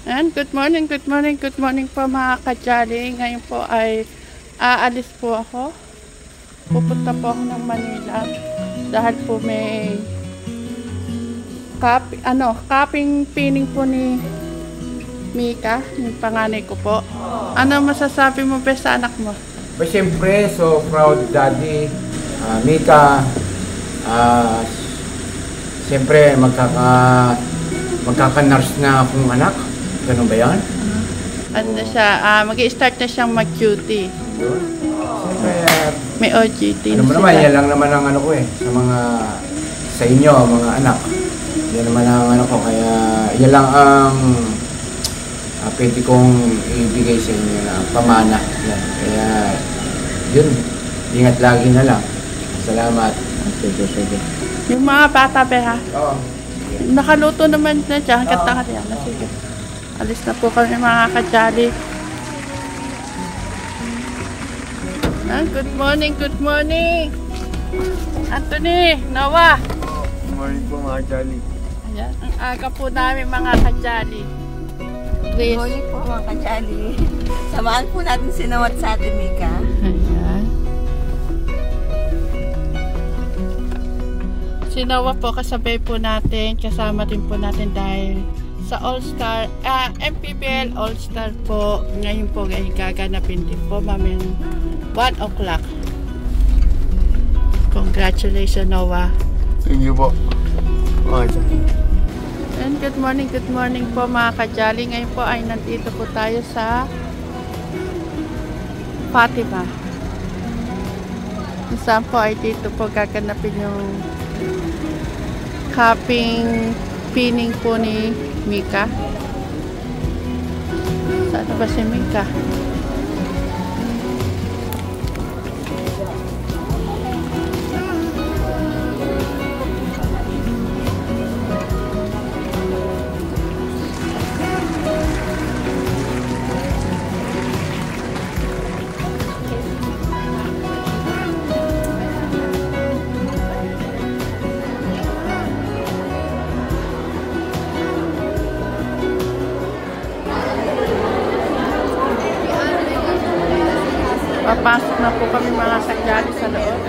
And good morning po mga kajali. Ngayon po ay aalis po ako. Pupunta po ako ng Manila dahil po may cupping pinning po ni Mika, yung panganay ko po. Ano masasabi mo ba sa anak mo? Siyempre, so proud daddy, Mika. Siyempre, magkaka-nurse na akong anak. Ganun ba yan? Ano siya, mag-i-start na siyang mag-duty. Siyempre, may OJT ano na naman, sila. yan lang naman ang ano ko sa inyo, mga anak. Yan naman ang ano ko, kaya yan lang ang pwede kong ibigay sa inyo na pamana. Yan. Kaya, yun, ingat lagi na lang. Salamat. Sige. Yung mga bata ba ha? Oo. Nakaluto naman na dyan. Hanggat na sige. Alis na po kami mga kajali. Good morning. Anthony, Noah. Good morning po mga kajali. Ayan, ang aga po namin mga kajali. Good morning po mga kajali. Samahan po natin sinawat sa atin, Mika. Ayan. Sinawa po kasabay po natin. Kasama din po natin dahil sa All-Star, MPBL All-Star po. Ngayon po ay gaganapin din po mamin 1 o'clock. Congratulations, Noah. Thank you po mga kajali. And good morning po mga kajali. Ngayon po ay nandito po tayo sa Fatima. Saan po ay dito po gaganapin yung cupping pinning po ni Mika. Saan ba si Mika? Papasok na po kami mga kajali sa loob.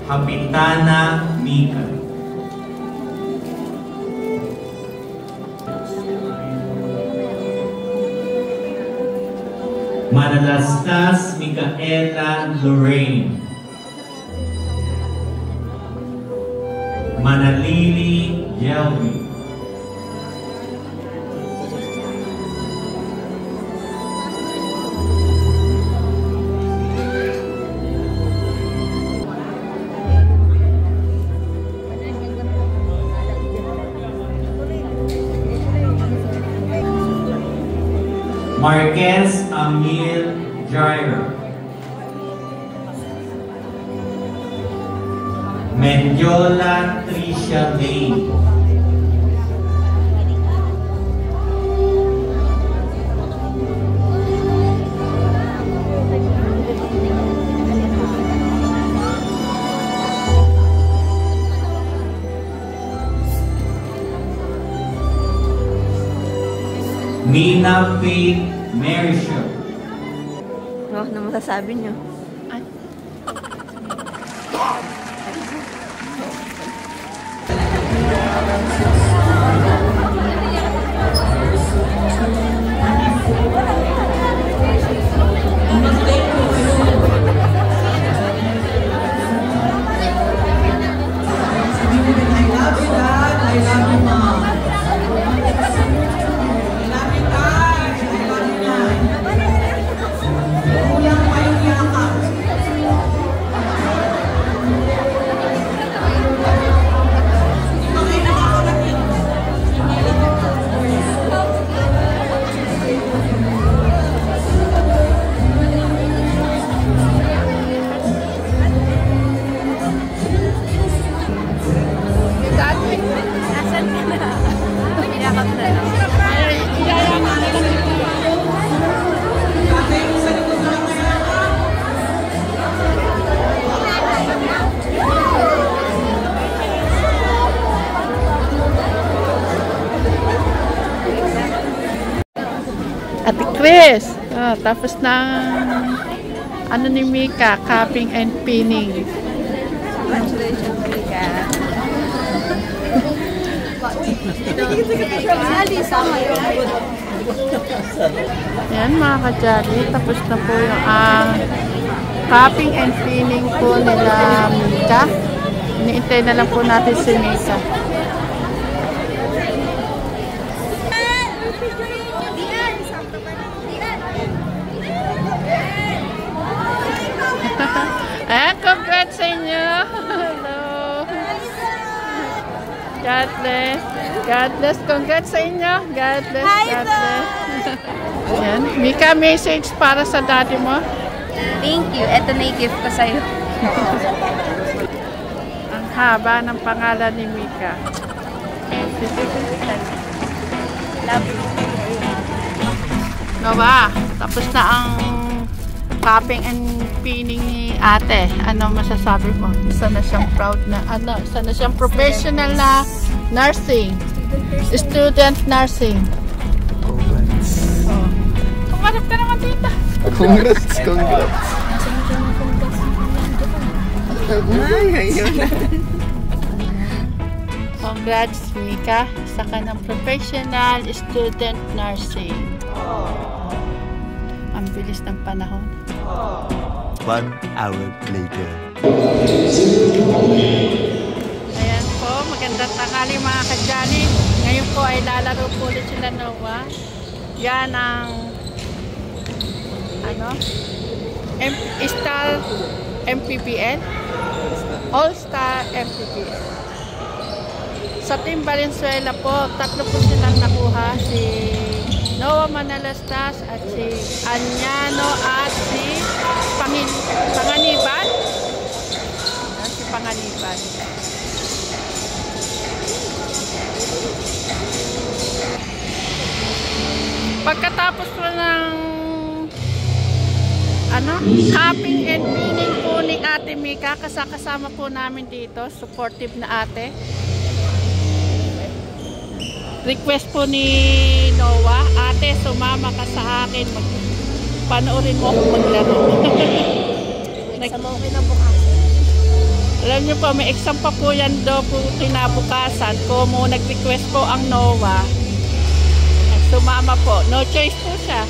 Kapitana Mika. Manalastas Micaela Lorraine. Manalili Yelvi. Marquez Amil Jair. Mendiola Tricia Lane. Nina Faith Merisho. Ano masasabi niyo? Saan? Nasaan ka na? Pinakot na lang. Ay, iyayakap na lang dito. Ate Chris, tapos ng ano ni Mika, cupping and pinning. Congratulations, Mika. Yan mga kajali, tapos na po yung cupping and pinning po nila Mika. Iniintay na lang po natin si Mika. Ayan, congrats sa inyo. Hello. God bless. God bless. Congrats sa inyo. God bless. God bless. Ayan. Mika, message para sa daddy mo. Thank you. Ito na yung gift ko sa'yo. Ang haba ng pangalan ni Mika. Love you. Nova, tapos na ang cupping and pinning ni ate. Ano masasabi mo? Isa na siyang proud na, isa na siyang professional na nursing. Student nursing. Congrats. Oh. Kumarap ka naman dito. Congrats. Ay, ayun. Congrats, Mika, sa kanang professional student nursing. Ang bilis ng panahon. 1 hour later. Ayan po, magandang tanghali mga kajali. Ngayon po ay lalaro po ulit sila Noah. Yan ang Star MPBL, All-Star MPBL. Sa Team Valenzuela po, 3 po silang nakuha, si Noah Manalastas at si Anyano at si Panganiban. Ayan, si Panganiban. Pagkatapos po ng cupping and pinning po ni Ate Mika, kasama po namin dito, supportive na ate. Request po ni Noah, ate, sumama ka sa akin, panoorin mo akong maglaro. Exam mo kinabukasan. Alam niyo po, may exam pa po yan do po kinabukasan. Kung mo nag-request po ang Noah, sumama po. No choice po siya.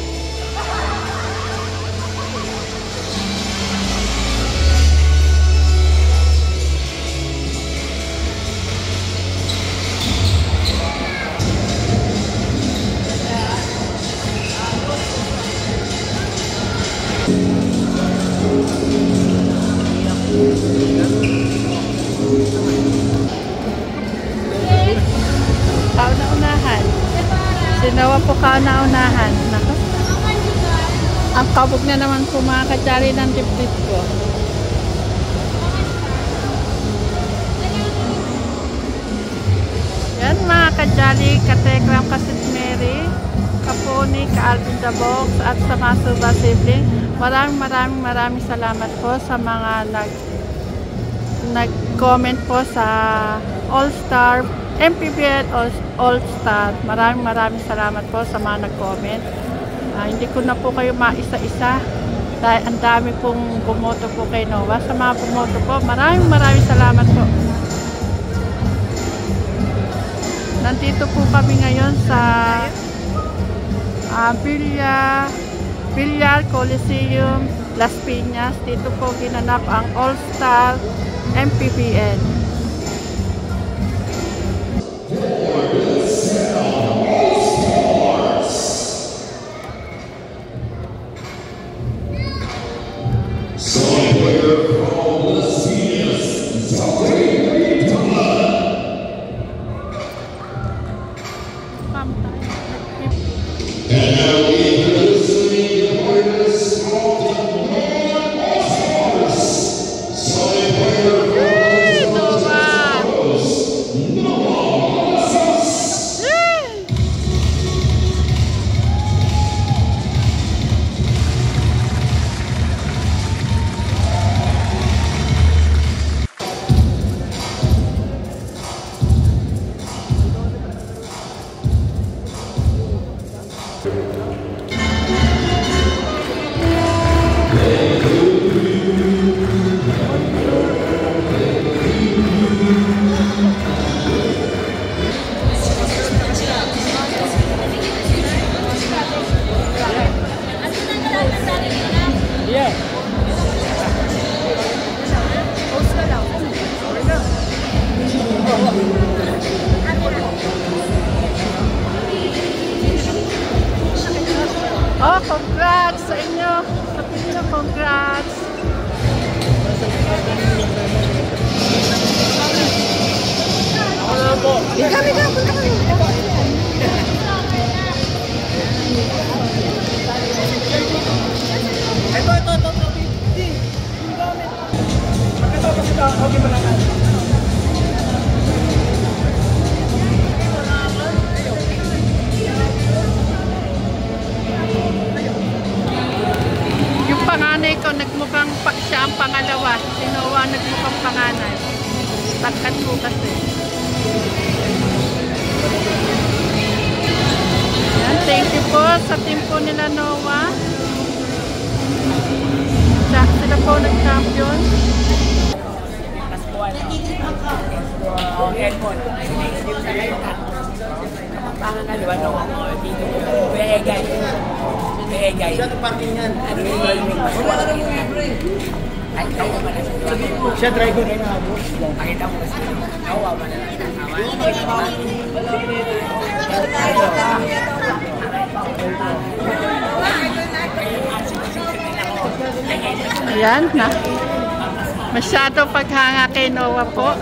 Kauna-unahan. Sinawa po kauna-unahan. Nako. Ang kabog na naman po mga kajali ng dibdib ko. Yan mga kajali, katekram, kasit Mary, Kaponi, ka-Alvin the Box, at sa mga Suba sibling. Maraming salamat po sa mga nag-comment po sa All-Star MPBL All-Star. Maraming salamat po sa mga nag-comment. Hindi ko na po kayo maisa-isa dahil ang dami pong bumoto po kay Noah. Sa mga bumoto po, maraming salamat po. Nandito po kami ngayon sa Villar Coliseum, Las Piñas. Dito po ginanap ang All-Star MPBL. Oh, congrats sa inyo. Sabi nyo, congrats. Yung panganay ko, nagmukhang siya ang pangalawa. Si Noah nagmukhang panganay. Tagkat po kasi. Yan, thank you po sa team po nila Noah. Sila po nag-champion. Siya driver rin na boss. Ayan na. Masyado paghanga kay Noah po.